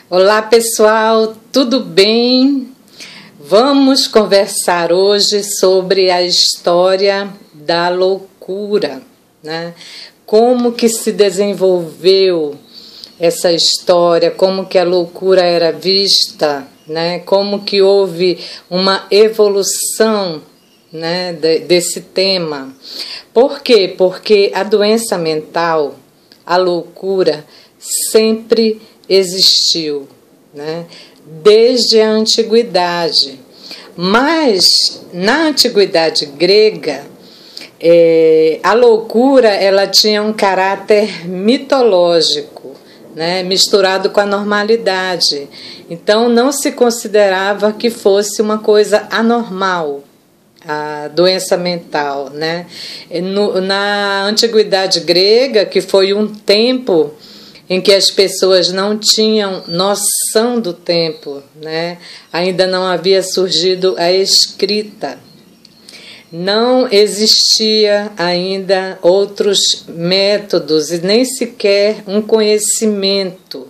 Olá pessoal, tudo bem? Vamos conversar hoje sobre a história da loucura, né? Como que se desenvolveu essa história, como que a loucura era vista, né? Como que houve uma evolução, né, desse tema. Por quê? Porque a doença mental, a loucura, sempre existiu, né? Desde a antiguidade. Mas na antiguidade grega, a loucura ela tinha um caráter mitológico, né? Misturado com a normalidade. Então não se considerava que fosse uma coisa anormal a doença mental, né? Na antiguidade grega, que foi um tempo em que as pessoas não tinham noção do tempo, né? Ainda não havia surgido a escrita, não existia ainda outros métodos e nem sequer um conhecimento,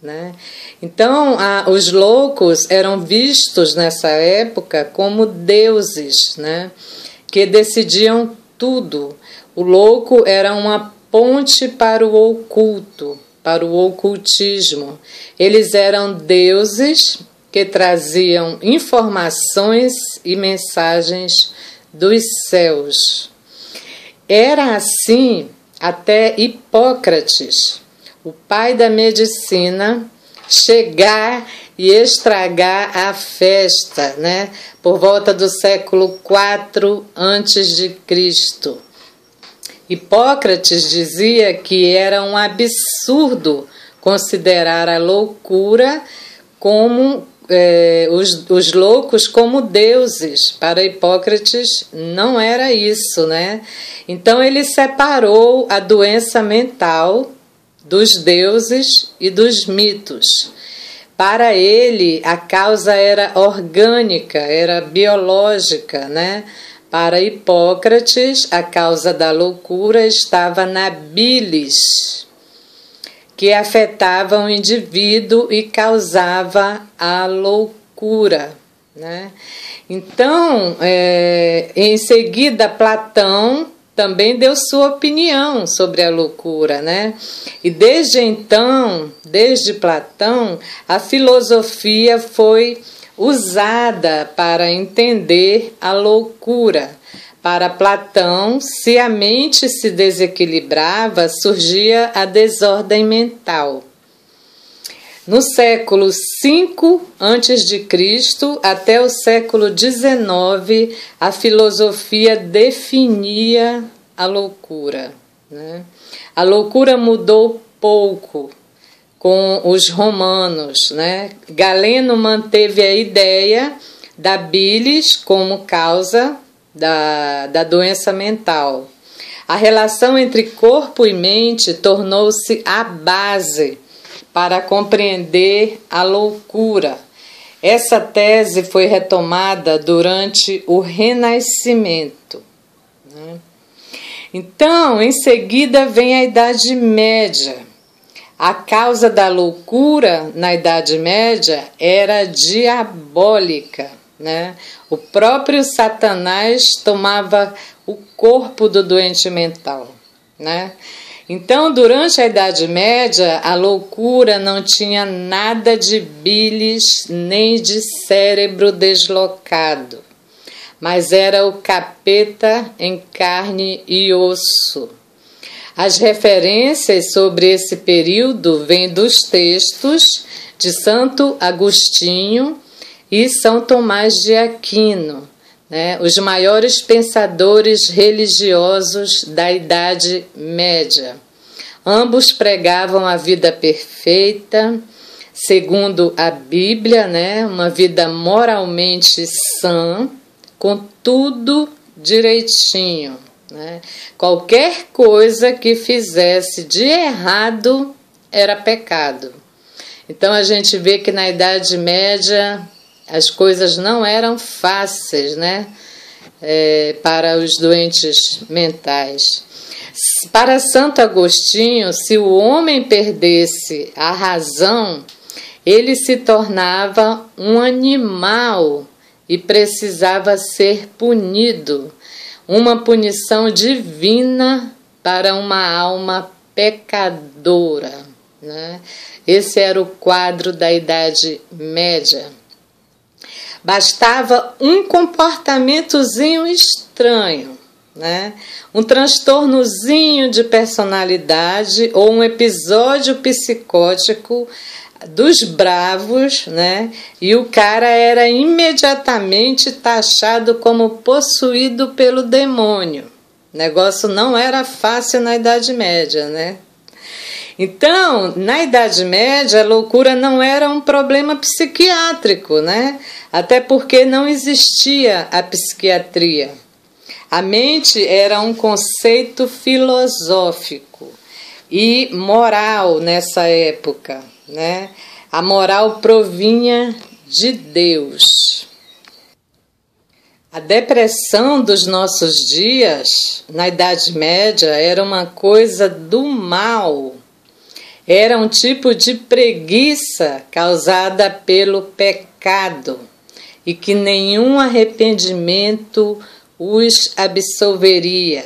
né? Então, os loucos eram vistos nessa época como deuses, né? Que decidiam tudo. O louco era uma ponte para o oculto, para o ocultismo. Eles eram deuses que traziam informações e mensagens dos céus. Era assim até Hipócrates, o pai da medicina, chegar e estragar a festa, né? Por volta do século IV a.C. Hipócrates dizia que era um absurdo considerar a loucura como os loucos como deuses. Para Hipócrates não era isso, né? Então ele separou a doença mental dos deuses e dos mitos. Para ele, a causa era orgânica, era biológica, né? Para Hipócrates, a causa da loucura estava na bilis, que afetava o indivíduo e causava a loucura, né? Então, em seguida, Platão também deu sua opinião sobre a loucura, né? E desde então, desde Platão, a filosofia foi usada para entender a loucura. Para Platão, se a mente se desequilibrava, surgia a desordem mental. No século V a.C. até o século XIX, a filosofia definia a loucura, né? A loucura mudou pouco com os romanos, né? Galeno manteve a ideia da bilis como causa da doença mental. A relação entre corpo e mente tornou-se a base para compreender a loucura. Essa tese foi retomada durante o Renascimento, né? Então, em seguida vem a Idade Média. A causa da loucura na Idade Média era diabólica, né? O próprio Satanás tomava o corpo do doente mental, né? Então, durante a Idade Média, a loucura não tinha nada de bilis nem de cérebro deslocado, mas era o capeta em carne e osso. As referências sobre esse período vêm dos textos de Santo Agostinho e São Tomás de Aquino, né, os maiores pensadores religiosos da Idade Média. Ambos pregavam a vida perfeita, segundo a Bíblia, né, uma vida moralmente sã, com tudo direitinho, né? Qualquer coisa que fizesse de errado era pecado. Então a gente vê que na Idade Média as coisas não eram fáceis, né? Para os doentes mentais. Para Santo Agostinho, se o homem perdesse a razão, ele se tornava um animal e precisava ser punido, uma punição divina para uma alma pecadora, né? Esse era o quadro da Idade Média. Bastava um comportamentozinho estranho, né? Um transtornozinho de personalidade ou um episódio psicótico dos bravos, né? E o cara era imediatamente taxado como possuído pelo demônio. O negócio não era fácil na Idade Média, né? Então, na Idade Média, a loucura não era um problema psiquiátrico, né? Até porque não existia a psiquiatria. A mente era um conceito filosófico e moral nessa época, né? A moral provinha de Deus. A depressão dos nossos dias, na Idade Média, era uma coisa do mal. Era um tipo de preguiça causada pelo pecado e que nenhum arrependimento os absolveria.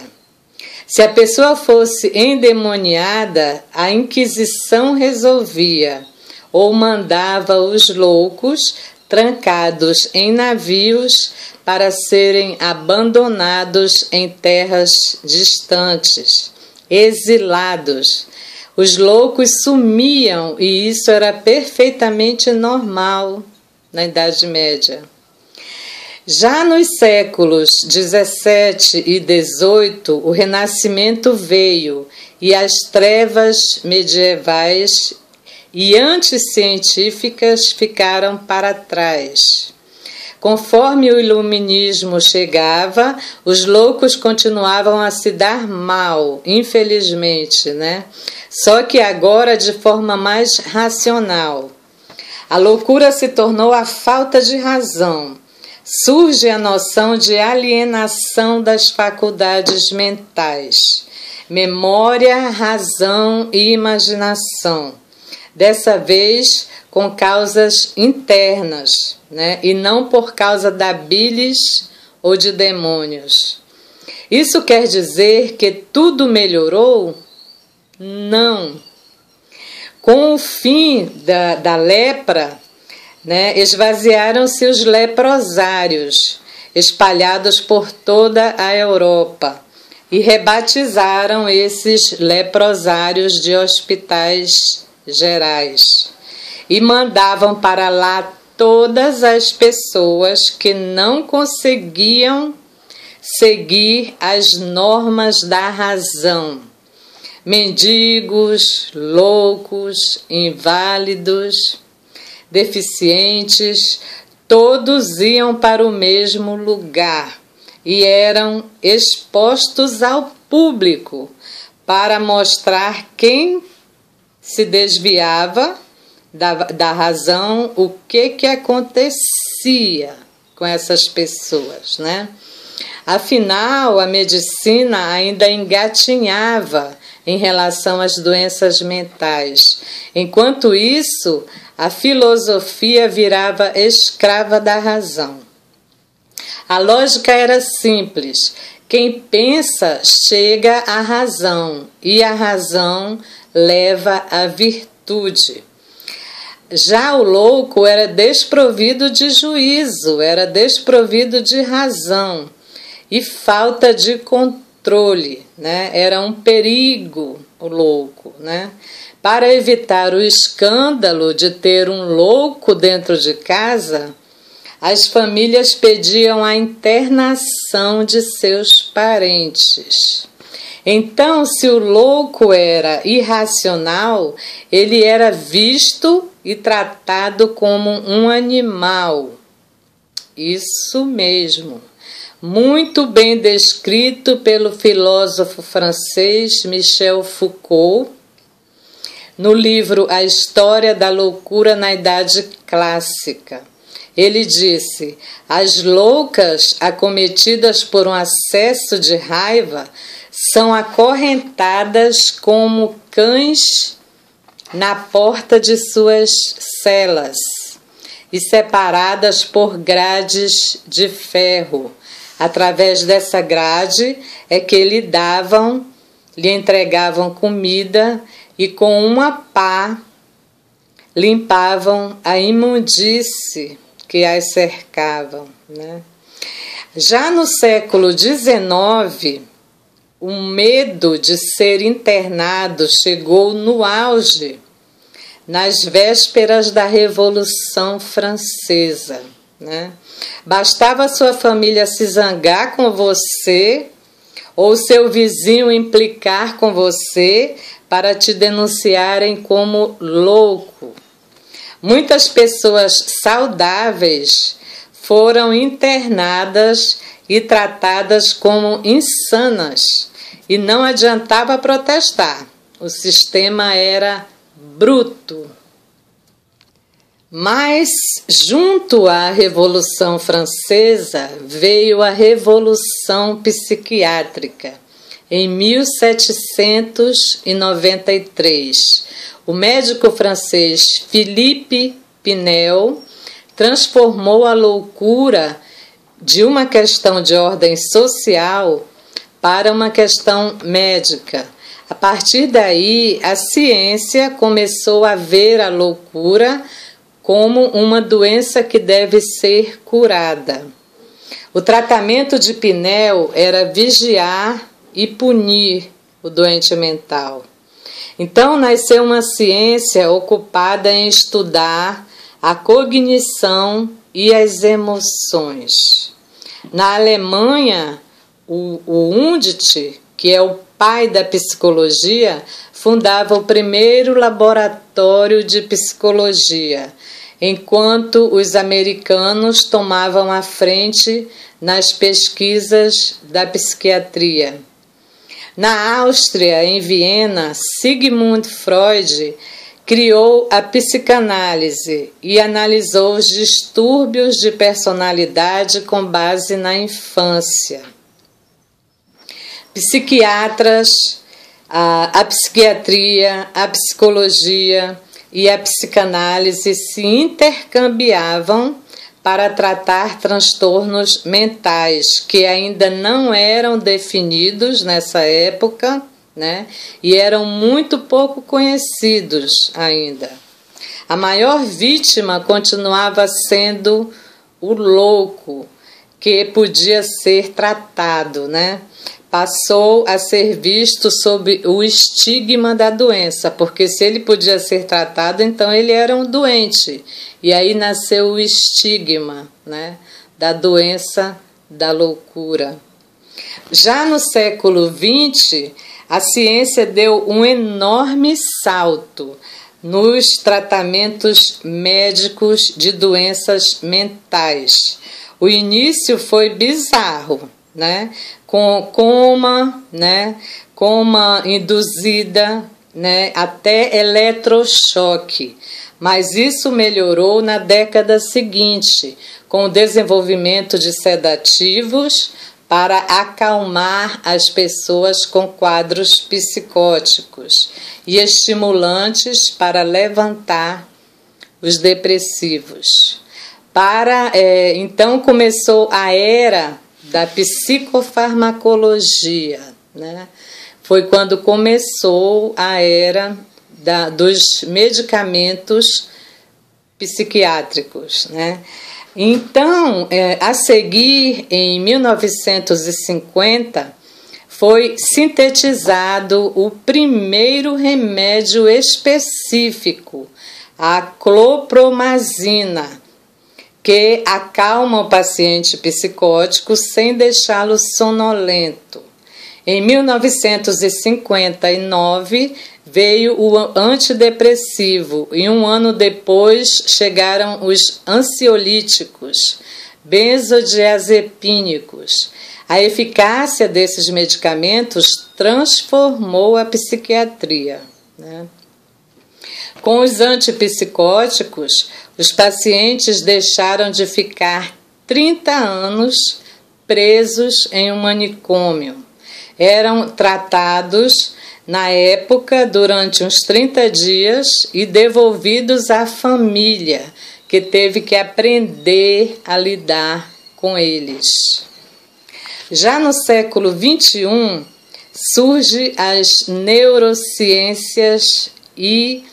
Se a pessoa fosse endemoniada, a Inquisição resolvia ou mandava os loucos trancados em navios para serem abandonados em terras distantes, exilados. Os loucos sumiam e isso era perfeitamente normal na Idade Média. Já nos séculos 17 e 18, o Renascimento veio e as trevas medievais e anticientíficas ficaram para trás. Conforme o iluminismo chegava, os loucos continuavam a se dar mal, infelizmente, né? Só que agora de forma mais racional. A loucura se tornou a falta de razão. Surge a noção de alienação das faculdades mentais, memória, razão e imaginação. Dessa vez com causas internas, né? E não por causa da bilis ou de demônios. Isso quer dizer que tudo melhorou? Não. Com o fim da lepra, né, esvaziaram-se os leprosários, espalhados por toda a Europa, e rebatizaram esses leprosários de hospitais gerais. E mandavam para lá todas as pessoas que não conseguiam seguir as normas da razão. Mendigos, loucos, inválidos, deficientes, todos iam para o mesmo lugar e eram expostos ao público para mostrar quem se desviava da razão, o que acontecia com essas pessoas, né? Afinal, a medicina ainda engatinhava em relação às doenças mentais. Enquanto isso, a filosofia virava escrava da razão. A lógica era simples. Quem pensa chega à razão e a razão leva à virtude. Já o louco era desprovido de juízo, era desprovido de razão e falta de controle, né? Era um perigo o louco, né? Para evitar o escândalo de ter um louco dentro de casa, as famílias pediam a internação de seus parentes. Então, se o louco era irracional, ele era visto e tratado como um animal. Isso mesmo. Muito bem descrito pelo filósofo francês Michel Foucault, no livro A História da Loucura na Idade Clássica. Ele disse: as loucas, acometidas por um acesso de raiva, são acorrentadas como cães na porta de suas celas e separadas por grades de ferro. Através dessa grade é que lhe entregavam comida e com uma pá limpavam a imundície que as cercavam, né? Já no século XIX, o medo de ser internado chegou no auge nas vésperas da Revolução Francesa, né? Bastava sua família se zangar com você ou seu vizinho implicar com você para te denunciarem como louco. Muitas pessoas saudáveis foram internadas e tratadas como insanas, e não adiantava protestar. O sistema era bruto. Mas, junto à Revolução Francesa, veio a Revolução Psiquiátrica, em 1793. O médico francês Philippe Pinel transformou a loucura de uma questão de ordem social para uma questão médica. A partir daí, a ciência começou a ver a loucura como uma doença que deve ser curada. O tratamento de Pinel era vigiar e punir o doente mental. Então nasceu uma ciência ocupada em estudar a cognição e as emoções. Na Alemanha, o Wundt, que é o pai da psicologia, fundava o primeiro laboratório de psicologia, enquanto os americanos tomavam a frente nas pesquisas da psiquiatria. Na Áustria, em Viena, Sigmund Freud criou a psicanálise e analisou os distúrbios de personalidade com base na infância. Psiquiatras, a psiquiatria, a psicologia e a psicanálise se intercambiavam para tratar transtornos mentais que ainda não eram definidos nessa época, né? E eram muito pouco conhecidos ainda. A maior vítima continuava sendo o louco, que podia ser tratado, né? Passou a ser visto sob o estigma da doença, porque se ele podia ser tratado, então ele era um doente. E aí nasceu o estigma, né, da doença da loucura. Já no século XX, a ciência deu um enorme salto nos tratamentos médicos de doenças mentais. O início foi bizarro, né? Com coma induzida, né? Até eletrochoque. Mas isso melhorou na década seguinte, com o desenvolvimento de sedativos para acalmar as pessoas com quadros psicóticos e estimulantes para levantar os depressivos. Então começou a era da psicofarmacologia, né? Foi quando começou a era dos medicamentos psiquiátricos, né? Então, a seguir, em 1950, foi sintetizado o primeiro remédio específico, a clopromazina, que acalma o paciente psicótico sem deixá-lo sonolento. Em 1959, veio o antidepressivo e um ano depois chegaram os ansiolíticos, benzodiazepínicos. A eficácia desses medicamentos transformou a psiquiatria, né? Com os antipsicóticos, os pacientes deixaram de ficar 30 anos presos em um manicômio. Eram tratados na época, durante uns 30 dias e devolvidos à família, que teve que aprender a lidar com eles. Já no século XXI, surgem as neurociências e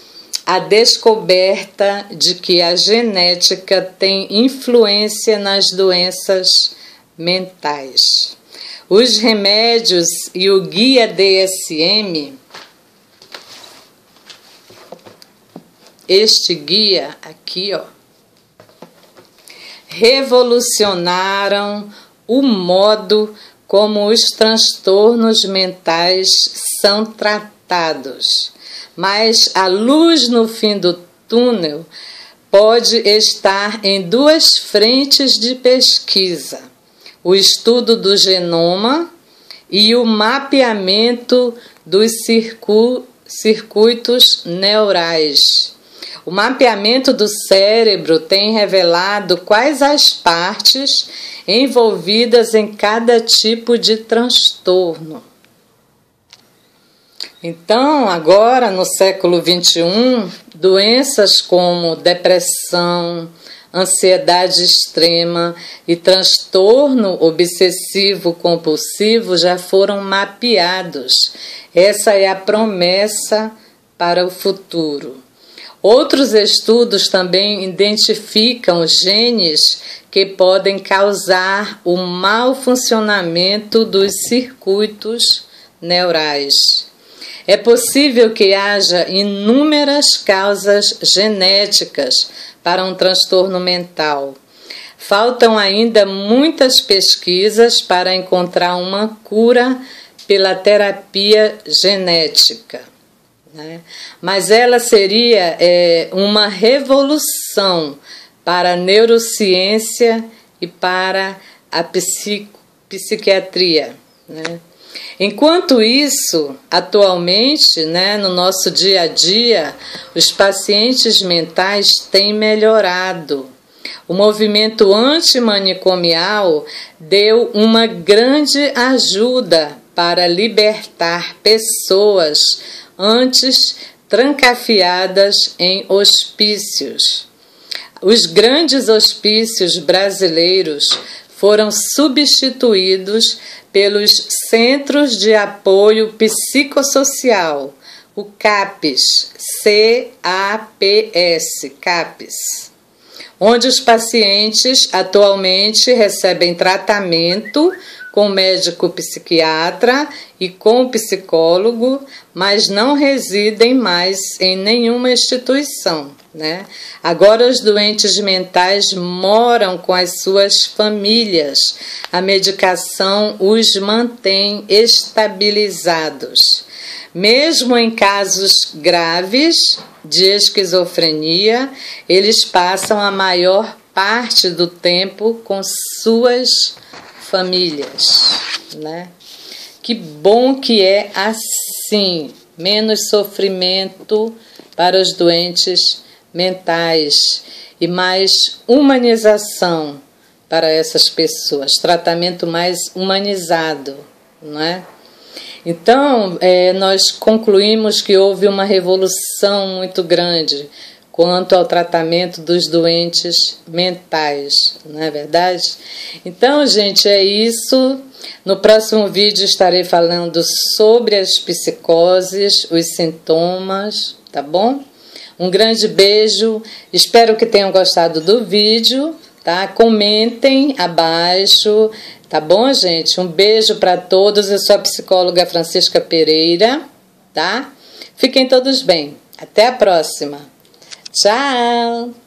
a descoberta de que a genética tem influência nas doenças mentais. Os remédios e o guia DSM, este guia aqui, ó, revolucionaram o modo como os transtornos mentais são tratados. Mas a luz no fim do túnel pode estar em duas frentes de pesquisa: o estudo do genoma e o mapeamento dos circuitos neurais. O mapeamento do cérebro tem revelado quais as partes envolvidas em cada tipo de transtorno. Então, agora, no século XXI, doenças como depressão, ansiedade extrema e transtorno obsessivo-compulsivo já foram mapeados. Essa é a promessa para o futuro. Outros estudos também identificam genes que podem causar o mau funcionamento dos circuitos neurais. É possível que haja inúmeras causas genéticas para um transtorno mental. Faltam ainda muitas pesquisas para encontrar uma cura pela terapia genética, né? Mas ela seria uma revolução para a neurociência e para a psiquiatria, né? Enquanto isso, atualmente, né, no nosso dia a dia, os pacientes mentais têm melhorado. O movimento antimanicomial deu uma grande ajuda para libertar pessoas antes trancafiadas em hospícios. Os grandes hospícios brasileiros foram substituídos pelos Centros de Apoio Psicossocial, o CAPS, CAPS, onde os pacientes atualmente recebem tratamento com médico psiquiatra e com psicólogo, mas não residem mais em nenhuma instituição, né? Agora os doentes mentais moram com as suas famílias. A medicação os mantém estabilizados. Mesmo em casos graves de esquizofrenia, eles passam a maior parte do tempo com suas famílias, né? Que bom que é assim, menos sofrimento para os doentes mentais e mais humanização para essas pessoas, tratamento mais humanizado, não é? Então, nós concluímos que houve uma revolução muito grande quanto ao tratamento dos doentes mentais, não é verdade? Então, gente, é isso. No próximo vídeo estarei falando sobre as psicoses, os sintomas, tá bom? Um grande beijo, espero que tenham gostado do vídeo, tá? Comentem abaixo, tá bom, gente? Um beijo para todos, eu sou a psicóloga Francisca Pereira, tá? Fiquem todos bem, até a próxima. Tchau!